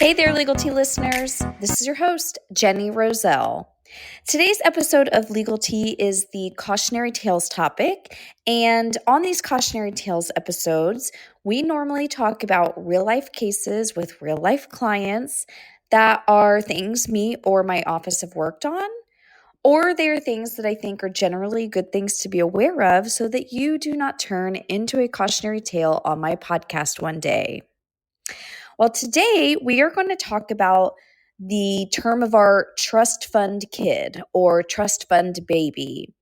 Hey there, Legal Tea listeners. This is your host, Jenny Roselle. Today's episode of Legal Tea is the Cautionary Tales topic. And on these Cautionary Tales episodes, we normally talk about real life cases with real life clients that are things me or my office have worked on, or they are things that I think are generally good things to be aware of so that you do not turn into a cautionary tale on my podcast one day. Well, today we are going to talk about the term of art trust fund kid or trust fund baby.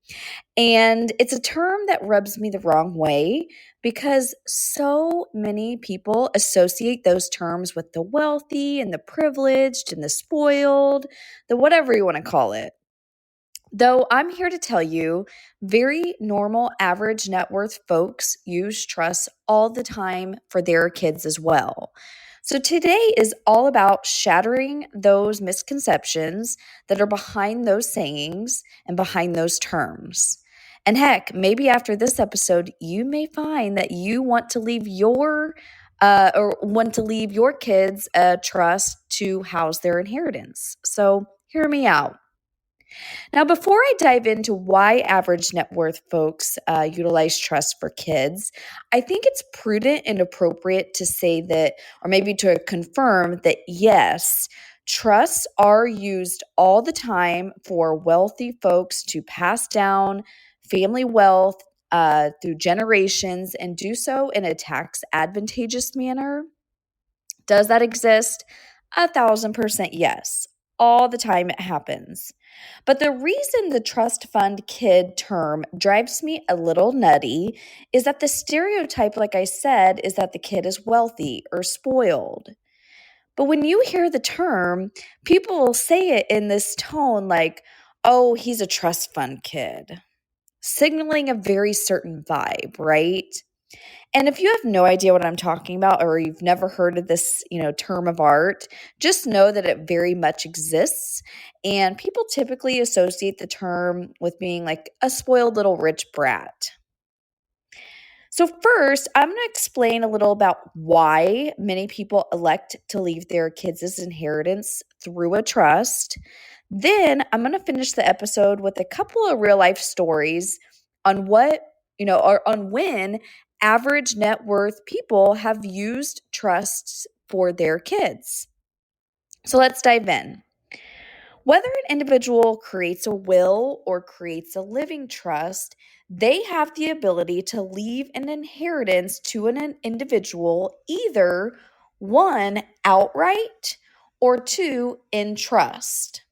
And it's a term that rubs me the wrong way because so many people associate those terms with the wealthy and the privileged and the spoiled, the whatever you want to call it. Though I'm here to tell you, very normal, average net worth folks use trusts all the time for their kids as well. So today is all about shattering those misconceptions that are behind those sayings and behind those terms. And heck, maybe after this episode, you may find that you want to leave your kids a trust to house their inheritance. So hear me out. Now, before I dive into why average net worth folks utilize trust for kids, I think it's prudent and appropriate to say that, or maybe to confirm that, yes, trusts are used all the time for wealthy folks to pass down family wealth through generations and do so in a tax advantageous manner. Does that exist? 1,000% yes. All the time it happens. But the reason the trust fund kid term drives me a little nutty is that the stereotype, like I said, is that the kid is wealthy or spoiled. But when you hear the term, people will say it in this tone like, oh, he's a trust fund kid, signaling a very certain vibe, right? And if you have no idea what I'm talking about or you've never heard of this, term of art, just know that it very much exists. And people typically associate the term with being like a spoiled little rich brat. So first, I'm going to explain a little about why many people elect to leave their kids' inheritance through a trust. Then I'm going to finish the episode with a couple of real life stories on on when average net worth people have used trusts for their kids. So let's dive in. Whether an individual creates a will or creates a living trust, they have the ability to leave an inheritance to an individual, either one, outright, or two, in trust.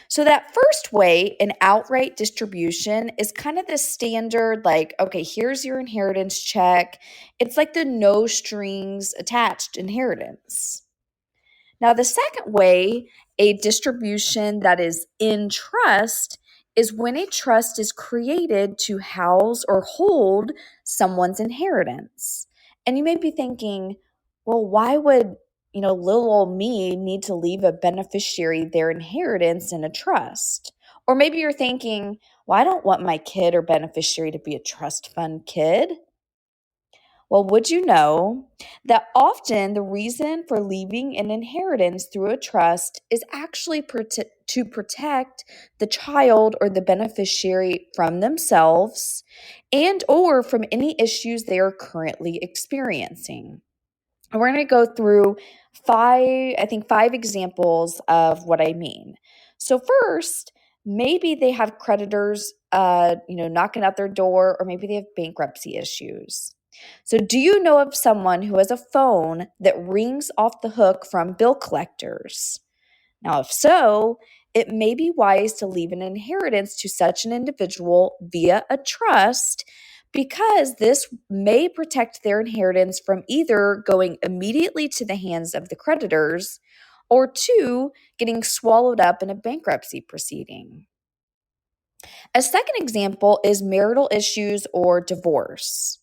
So that first way, an outright distribution, is kind of the standard, like, okay, here's your inheritance check. It's like the no strings attached inheritance. Now, the second way, a distribution that is in trust, is when a trust is created to house or hold someone's inheritance. And you may be thinking, well, why would little old me need to leave a beneficiary their inheritance in a trust? Or maybe you're thinking, well, I don't want my kid or beneficiary to be a trust fund kid. Well, would you know that often the reason for leaving an inheritance through a trust is actually to protect the child or the beneficiary from themselves and or from any issues they are currently experiencing? And we're going to go through five examples of what I mean. So first, maybe they have creditors, knocking at their door, or maybe they have bankruptcy issues. So do you know of someone who has a phone that rings off the hook from bill collectors? Now, if so, it may be wise to leave an inheritance to such an individual via a trust, because this may protect their inheritance from either going immediately to the hands of the creditors or two, getting swallowed up in a bankruptcy proceeding. A second example is marital issues or divorce.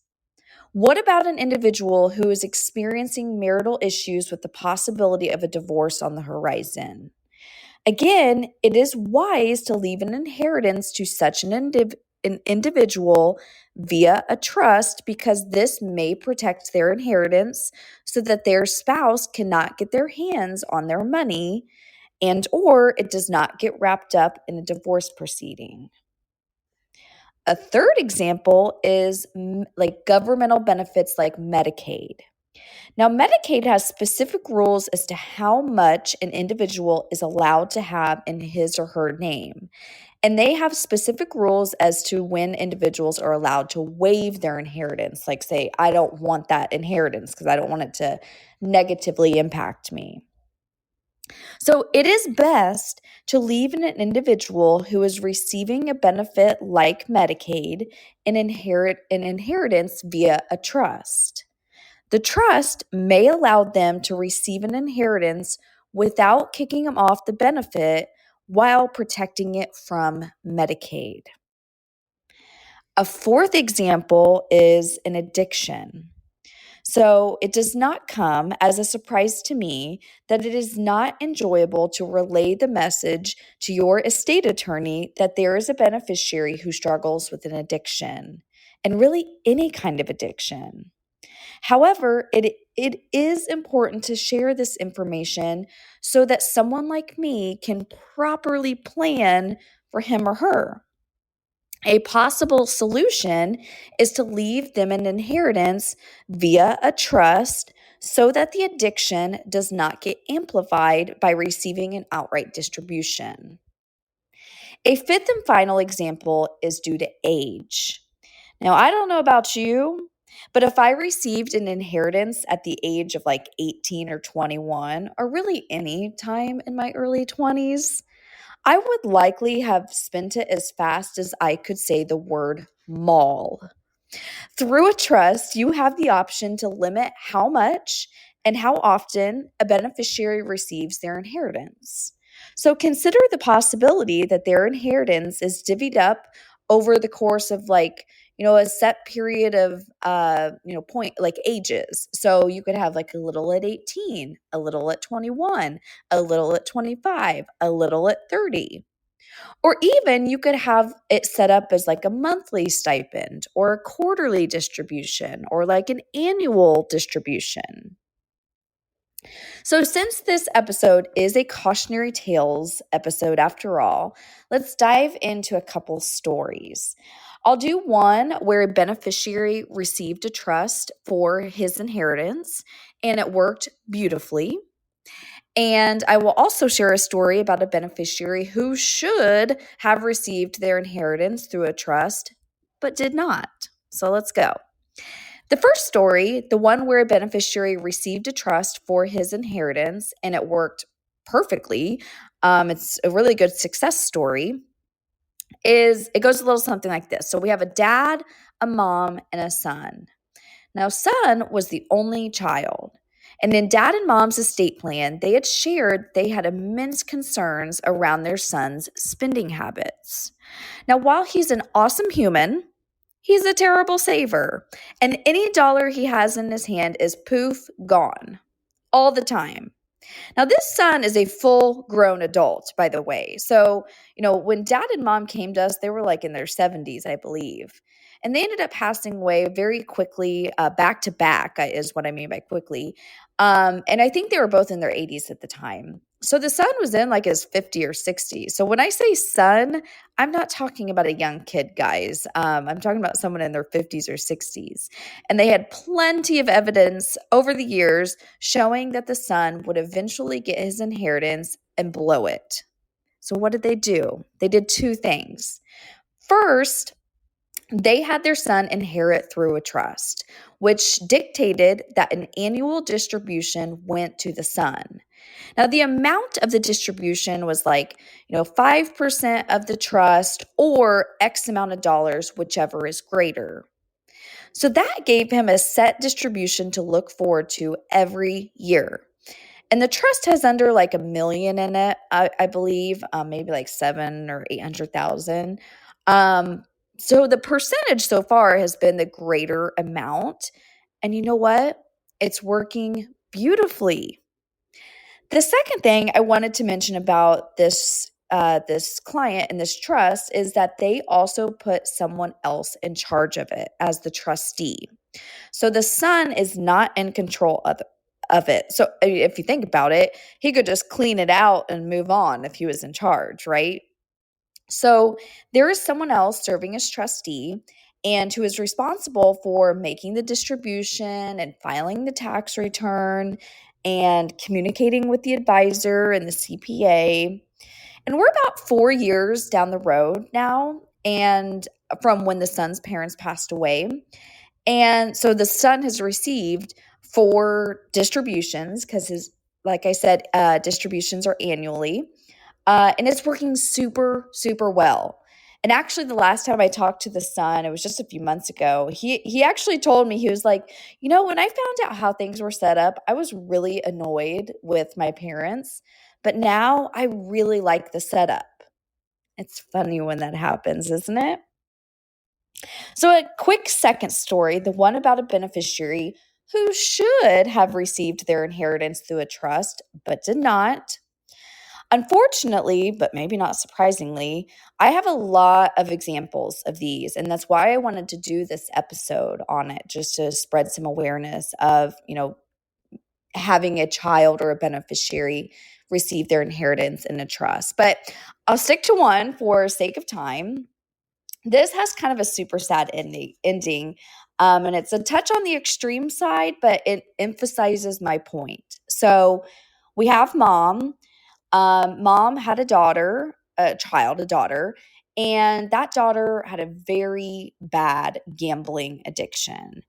What about an individual who is experiencing marital issues with the possibility of a divorce on the horizon? Again, it is wise to leave an inheritance to such an an individual via a trust because this may protect their inheritance so that their spouse cannot get their hands on their money and or it does not get wrapped up in a divorce proceeding. A third example is like governmental benefits like Medicaid. Now, Medicaid has specific rules as to how much an individual is allowed to have in his or her name. And they have specific rules as to when individuals are allowed to waive their inheritance. Like, say, I don't want that inheritance because I don't want it to negatively impact me. So it is best to leave an individual who is receiving a benefit like Medicaid an inheritance via a trust. The trust may allow them to receive an inheritance without kicking them off the benefit while protecting it from Medicaid. A fourth example is an addiction. So it does not come as a surprise to me that it is not enjoyable to relay the message to your estate attorney that there is a beneficiary who struggles with an addiction, and really any kind of addiction. However, it is important to share this information so that someone like me can properly plan for him or her. A possible solution is to leave them an inheritance via a trust so that the addiction does not get amplified by receiving an outright distribution. A fifth and final example is due to age. Now, I don't know about you, but if I received an inheritance at the age of like 18 or 21, or really any time in my early 20s, I would likely have spent it as fast as I could say the word mall. Through a trust, you have the option to limit how much and how often a beneficiary receives their inheritance. So consider the possibility that their inheritance is divvied up over the course of a set period of point like ages. So you could have like a little at 18, a little at 21, a little at 25, a little at 30. Or even you could have it set up as like a monthly stipend or a quarterly distribution or like an annual distribution. So, since this episode is a cautionary tales episode after all, let's dive into a couple stories. I'll do one where a beneficiary received a trust for his inheritance and it worked beautifully. And I will also share a story about a beneficiary who should have received their inheritance through a trust, but did not. So let's go. The first story, the one where a beneficiary received a trust for his inheritance and it worked perfectly, it's a really good success story, it goes a little something like this. So we have a dad, a mom, and a son. Now, son was the only child. And in dad and mom's estate plan, they had shared they had immense concerns around their son's spending habits. Now, while he's an awesome human, he's a terrible saver. And any dollar he has in his hand is poof, gone all the time. Now, this son is a full grown adult, by the way. So, when dad and mom came to us, they were like in their 70s, I believe. And they ended up passing away very quickly, back to back, is what I mean by quickly. And I think they were both in their 80s at the time. So the son was in like his 50 or 60. So when I say son, I'm not talking about a young kid, guys. I'm talking about someone in their 50s or 60s. And they had plenty of evidence over the years showing that the son would eventually get his inheritance and blow it. So what did they do? They did two things. First, they had their son inherit through a trust, which dictated that an annual distribution went to the son. Now, the amount of the distribution was 5% of the trust or X amount of dollars, whichever is greater. So that gave him a set distribution to look forward to every year. And the trust has under like $1 million in it, I believe, maybe like 7 or 800,000. So the percentage so far has been the greater amount. And you know what? It's working beautifully. The second thing I wanted to mention about this this client in this trust is that they also put someone else in charge of it as the trustee. So the son is not in control of it. So if you think about it, he could just clean it out and move on if he was in charge, right? So there is someone else serving as trustee and who is responsible for making the distribution and filing the tax return and communicating with the advisor and the CPA. And we're about 4 years down the road now, and from when the son's parents passed away. And so the son has received 4 distributions because like I said, distributions are annually. And it's working super, super well. And actually, the last time I talked to the son, it was just a few months ago. He actually told me, he was like, when I found out how things were set up, I was really annoyed with my parents, but now I really like the setup. It's funny when that happens, isn't it? So, a quick second story, the one about a beneficiary who should have received their inheritance through a trust, but did not. Unfortunately, but maybe not surprisingly, I have a lot of examples of these, and that's why I wanted to do this episode on it, just to spread some awareness of, having a child or a beneficiary receive their inheritance in a trust. But I'll stick to one for sake of time. This has kind of a super sad ending, and it's a touch on the extreme side, but it emphasizes my point. So we have mom. Mom had a daughter, a daughter, and that daughter had a very bad gambling addiction.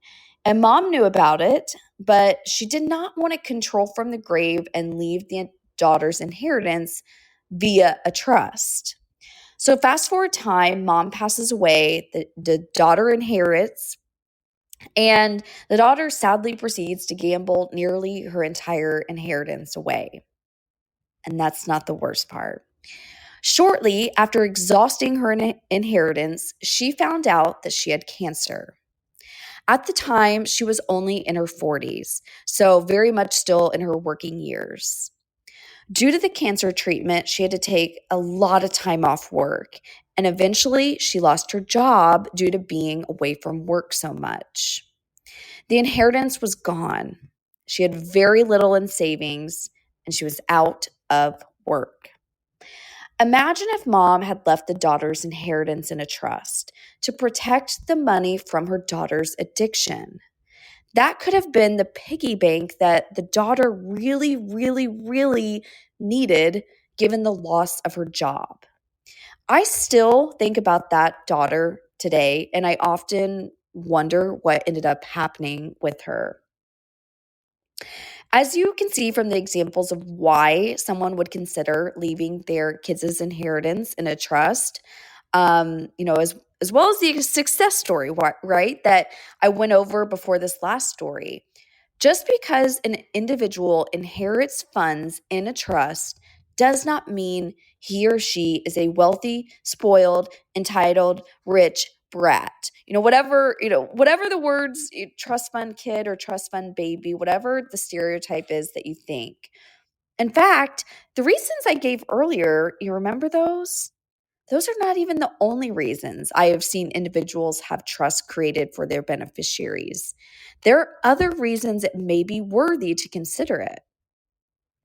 And mom knew about it, but she did not want to control from the grave and leave the daughter's inheritance via a trust. So fast forward time, mom passes away, the daughter inherits, and the daughter sadly proceeds to gamble nearly her entire inheritance away. And that's not the worst part. Shortly after exhausting her inheritance, she found out that she had cancer. At the time, she was only in her 40s, so very much still in her working years. Due to the cancer treatment, she had to take a lot of time off work, and eventually she lost her job due to being away from work so much. The inheritance was gone. She had very little in savings, and she was out of work. Imagine if mom had left the daughter's inheritance in a trust to protect the money from her daughter's addiction. That could have been the piggy bank that the daughter really, really, really needed given the loss of her job. I still think about that daughter today, and I often wonder what ended up happening with her. As you can see from the examples of why someone would consider leaving their kids' inheritance in a trust, as well as the success story, right, that I went over before this last story. Just because an individual inherits funds in a trust does not mean he or she is a wealthy, spoiled, entitled, rich brat. Whatever the words trust fund kid or trust fund baby, whatever the stereotype is that you think. In fact, the reasons I gave earlier, you remember those? Those are not even the only reasons I have seen individuals have trust created for their beneficiaries. There are other reasons it may be worthy to consider it.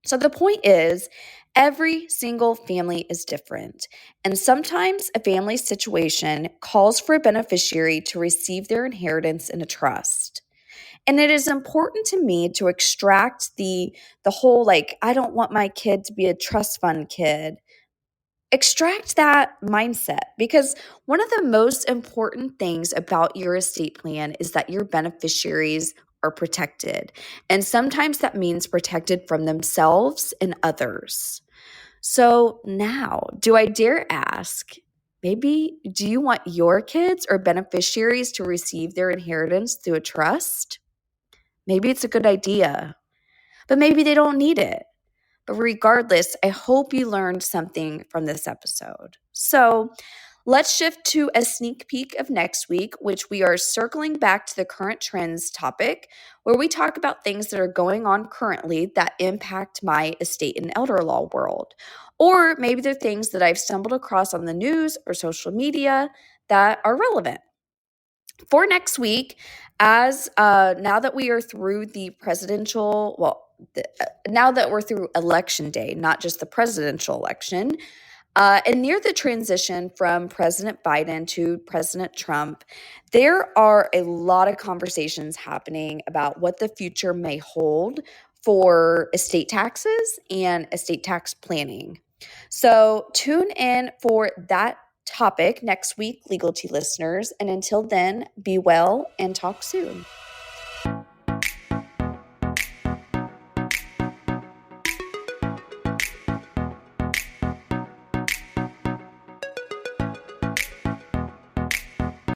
So the point is, every single family is different, and sometimes a family situation calls for a beneficiary to receive their inheritance in a trust. And it is important to me to extract the whole, like, I don't want my kid to be a trust fund kid. Extract that mindset, because one of the most important things about your estate plan is that your beneficiaries are protected. And sometimes that means protected from themselves and others. So now, do I dare ask, maybe do you want your kids or beneficiaries to receive their inheritance through a trust? Maybe it's a good idea, but maybe they don't need it. But regardless, I hope you learned something from this episode. So Let's shift to a sneak peek of next week, which we are circling back to the current trends topic, where we talk about things that are going on currently that impact my estate and elder law world. Or maybe they're things that I've stumbled across on the news or social media that are relevant. For next week, as now that we are through the presidential, now that we're through election day, not just the presidential election, and near the transition from President Biden to President Trump, there are a lot of conversations happening about what the future may hold for estate taxes and estate tax planning. So tune in for that topic next week, Legal Tea listeners. And until then, be well and talk soon.